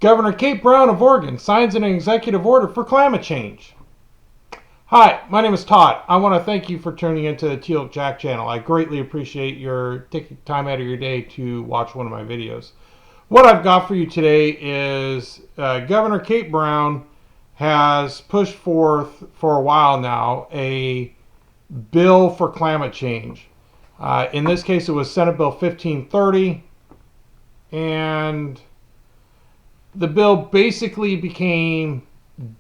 Governor Kate Brown of Oregon signs an executive order for climate change. Hi, my name is Todd. I want to thank you for tuning into the Teal Jack channel. I greatly appreciate your taking time out of your day to watch one of my videos. What I've got for you today is Governor Kate Brown has pushed forth for a while now a bill for climate change. In this case, it was Senate Bill 1530, and the bill basically became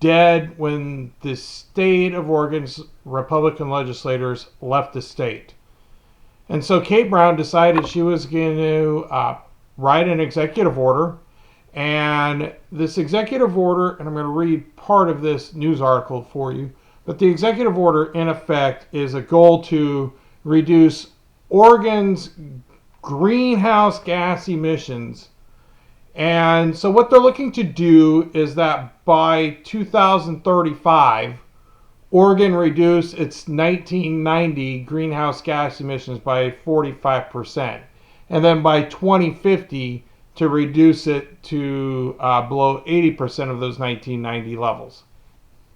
dead when the state of Oregon's Republican legislators left the state. And so Kate Brown decided she was going to write an executive order. And this executive order, and I'm going to read part of this news article for you, but the executive order in effect is a goal to reduce Oregon's greenhouse gas emissions. And so what they're looking to do is that by 2035, Oregon reduce its 1990 greenhouse gas emissions by 45%. And then by 2050, to reduce it to below 80% of those 1990 levels.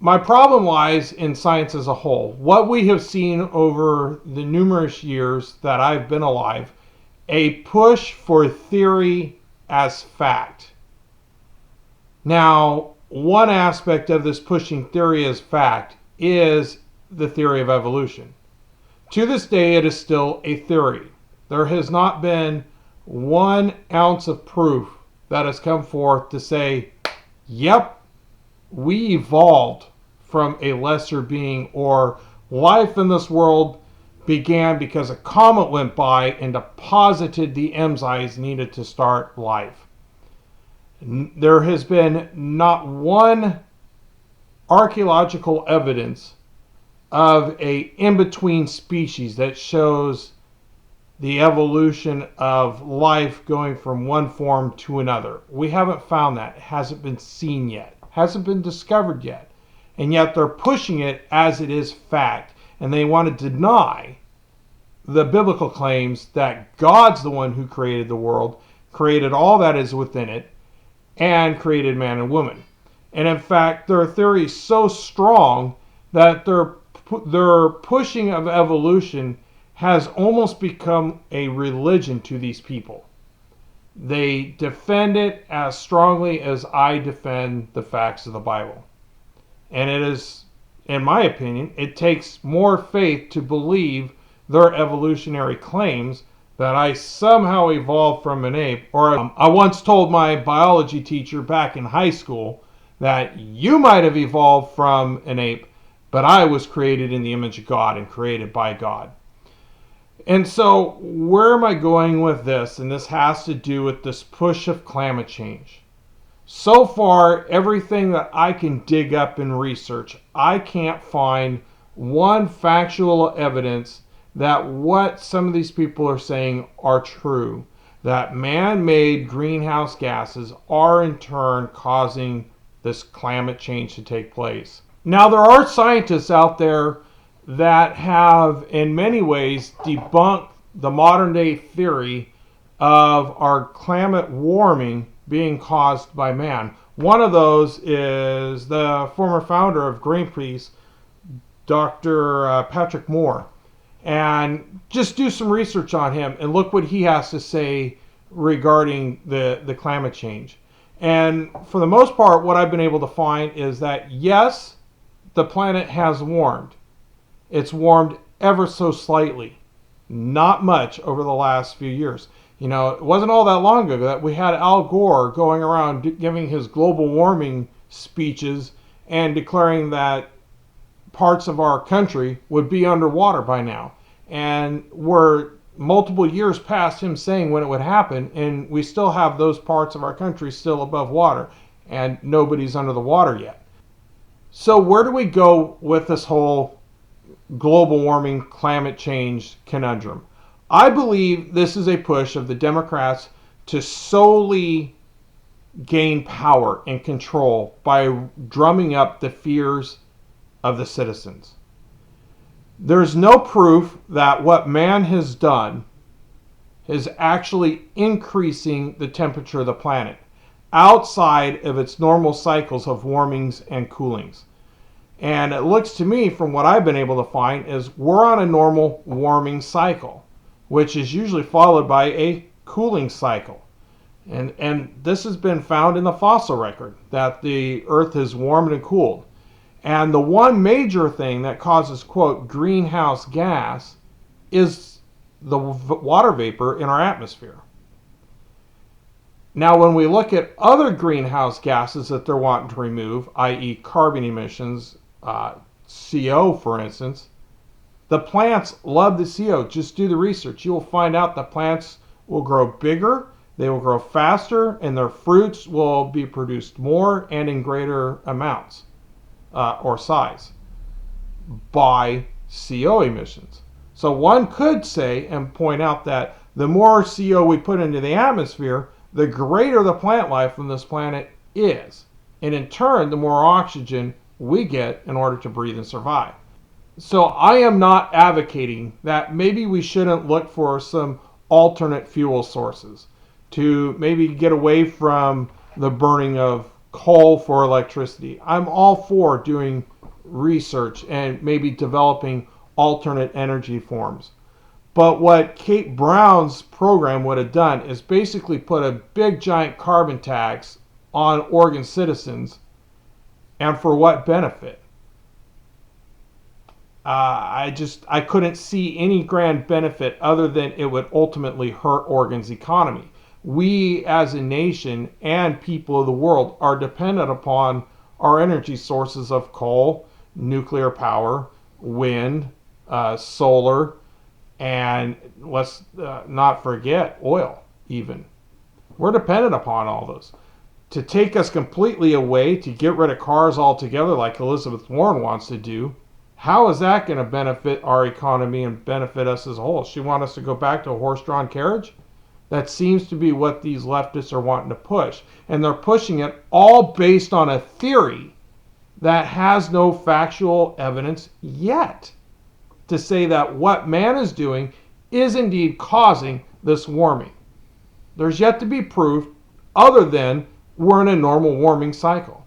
My problem lies in science as a whole. What we have seen over the numerous years that I've been alive, a push for theory as fact. Now, one aspect of this pushing theory as fact is the theory of evolution. To this day, it is still a theory. There has not been 1 ounce of proof that has come forth to say, yep, we evolved from a lesser being, or life in this world began because a comet went by and deposited the enzymes needed to start life. There has been not one archaeological evidence of a in-between species that shows the evolution of life going from one form to another. We haven't found that. It hasn't been seen yet. It hasn't been discovered yet. And yet they're pushing it as it is fact. And they want to deny the biblical claims that God's the one who created the world, created all that is within it, and created man and woman. And in fact, their theory is so strong that their pushing of evolution has almost become a religion to these people. They defend it as strongly as I defend the facts of the Bible. And it is, in my opinion, it takes more faith to believe their evolutionary claims that I somehow evolved from an ape. Or I once told my biology teacher back in high school that you might have evolved from an ape, but I was created in the image of God and created by God. And so where am I going with this? And this has to do with this push of climate change. So far, everything that I can dig up and research, I can't find one factual evidence that what some of these people are saying are true. That man-made greenhouse gases are in turn causing this climate change to take place. Now, there are scientists out there that have in many ways debunked the modern day theory of our climate warming being caused by man. One of those is the former founder of Greenpeace, Dr. Patrick Moore. And just do some research on him and look what he has to say regarding the climate change. And for the most part, what I've been able to find is that yes, the planet has warmed. It's warmed ever so slightly, not much over the last few years. You know, it wasn't all that long ago that we had Al Gore going around giving his global warming speeches and declaring that parts of our country would be underwater by now. And we're multiple years past him saying when it would happen, and we still have those parts of our country still above water, and nobody's under the water yet. So where do we go with this whole global warming, climate change conundrum? I believe this is a push of the Democrats to solely gain power and control by drumming up the fears of the citizens. There's no proof that what man has done is actually increasing the temperature of the planet. outside of its normal cycles of warmings and coolings. And it looks to me, from what I've been able to find, is we're on a normal warming cycle, which is usually followed by a cooling cycle. And this has been found in the fossil record, that the Earth has warmed and cooled. And the one major thing that causes, quote, greenhouse gas is the water vapor in our atmosphere. Now, when we look at other greenhouse gases that they're wanting to remove, i.e. carbon emissions, CO, for instance, the plants love the CO. Just do the research. You will find out the plants will grow bigger, they will grow faster, and their fruits will be produced more and in greater amounts or size by CO emissions. So one could say and point out that the more CO we put into the atmosphere, the greater the plant life on this planet is. And in turn, the more oxygen we get in order to breathe and survive. So I am not advocating that maybe we shouldn't look for some alternate fuel sources to maybe get away from the burning of coal for electricity. I'm all for doing research and maybe developing alternate energy forms. But what Kate Brown's program would have done is basically put a big giant carbon tax on Oregon citizens, and for what benefit? I couldn't see any grand benefit other than it would ultimately hurt Oregon's economy. We as a nation and people of the world are dependent upon our energy sources of coal, nuclear power, wind, solar, and let's not forget oil even. We're dependent upon all those. To take us completely away, to get rid of cars altogether like Elizabeth Warren wants to do, how is that going to benefit our economy and benefit us as a whole? She wants us to go back to a horse-drawn carriage? That seems to be what these leftists are wanting to push. And they're pushing it all based on a theory that has no factual evidence yet to say that what man is doing is indeed causing this warming. There's yet to be proof other than we're in a normal warming cycle.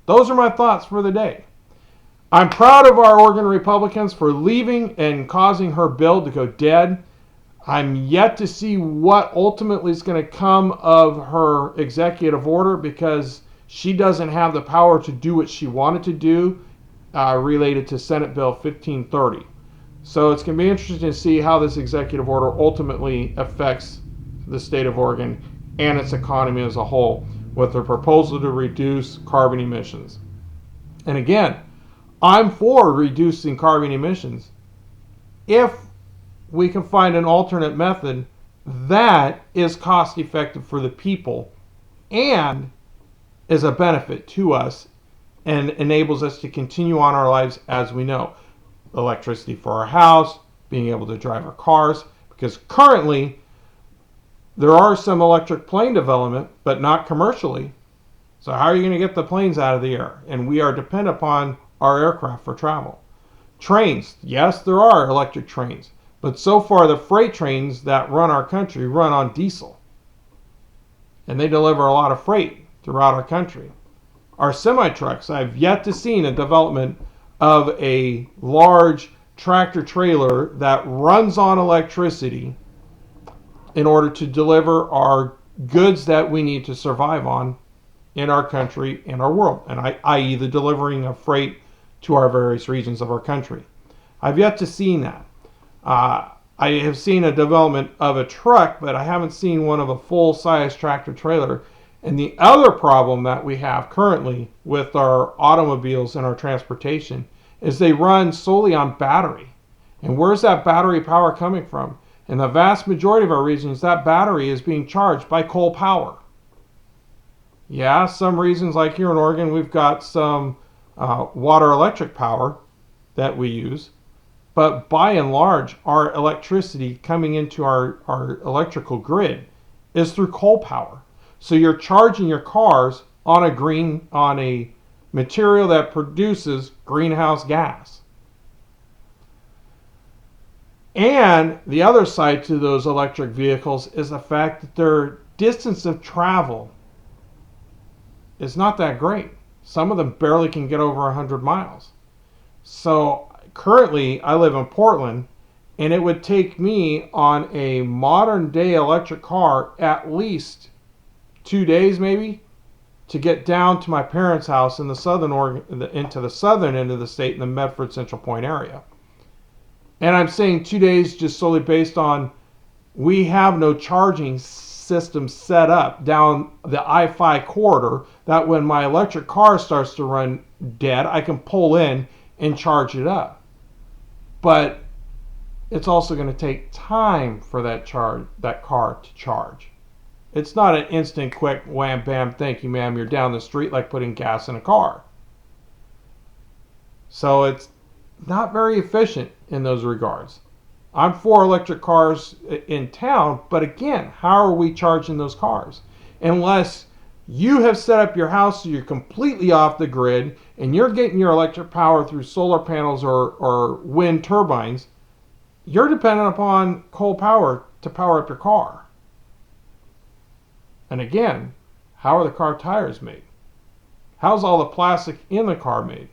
Those are my thoughts for the day. I'm proud of our Oregon Republicans for leaving and causing her bill to go dead. I'm yet to see what ultimately is going to come of her executive order, because she doesn't have the power to do what she wanted to do related to Senate Bill 1530. So it's going to be interesting to see how this executive order ultimately affects the state of Oregon and its economy as a whole with their proposal to reduce carbon emissions. And again, I'm for reducing carbon emissions if we can find an alternate method that is cost effective for the people and is a benefit to us and enables us to continue on our lives as we know. Electricity for our house, being able to drive our cars, because currently there are some electric plane development, but not commercially. So how are you going to get the planes out of the air? And we are dependent upon our aircraft for travel. Trains, yes, there are electric trains, but so far the freight trains that run our country run on diesel. And they deliver a lot of freight throughout our country. Our semi-trucks, I've yet to see a development of a large tractor trailer that runs on electricity in order to deliver our goods that we need to survive on in our country and our world, and i.e. the delivering of freight to our various regions of our country. I've yet to see that. I have seen a development of a truck, but I haven't seen one of a full-size tractor trailer. And the other problem that we have currently with our automobiles and our transportation is they run solely on battery. And where's that battery power coming from? In the vast majority of our regions, that battery is being charged by coal power. Yeah, some regions like here in Oregon, we've got some water electric power that we use. But by and large, our electricity coming into our electrical grid is through coal power. So you're charging your cars on a material that produces greenhouse gas. And the other side to those electric vehicles is the fact that they're distance of travel is not that great. Some of them barely can get over 100 miles. So currently I live in Portland, and it would take me on a modern day electric car at least 2 days maybe to get down to my parents' house in the southern Oregon, into the southern end of the state in the Medford Central Point area. And I'm saying 2 days just solely based on we have no charging system set up down the I-5 corridor that when my electric car starts to run dead, I can pull in and charge it up. But it's also going to take time for that car to charge. It's not an instant, quick, wham, bam, thank you, ma'am, you're down the street like putting gas in a car. So it's not very efficient in those regards. I'm for electric cars in town, but again, how are we charging those cars? Unless you have set up your house so you're completely off the grid and you're getting your electric power through solar panels or wind turbines, you're dependent upon coal power to power up your car. And again, how are the car tires made? How's all the plastic in the car made?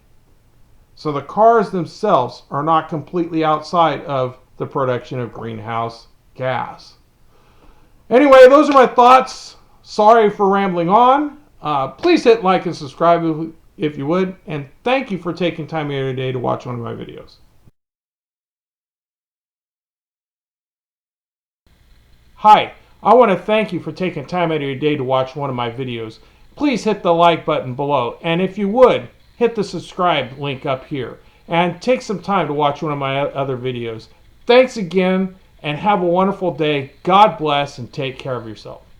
So the cars themselves are not completely outside of the production of greenhouse gas. Anyway, those are my thoughts. Sorry for rambling on. Please hit like and subscribe if you would. And thank you for taking time out of your day to watch one of my videos. Hi, I want to thank you for taking time out of your day to watch one of my videos. Please hit the like button below. And if you would, hit the subscribe link up here. And take some time to watch one of my other videos. Thanks again, and have a wonderful day. God bless, and take care of yourself.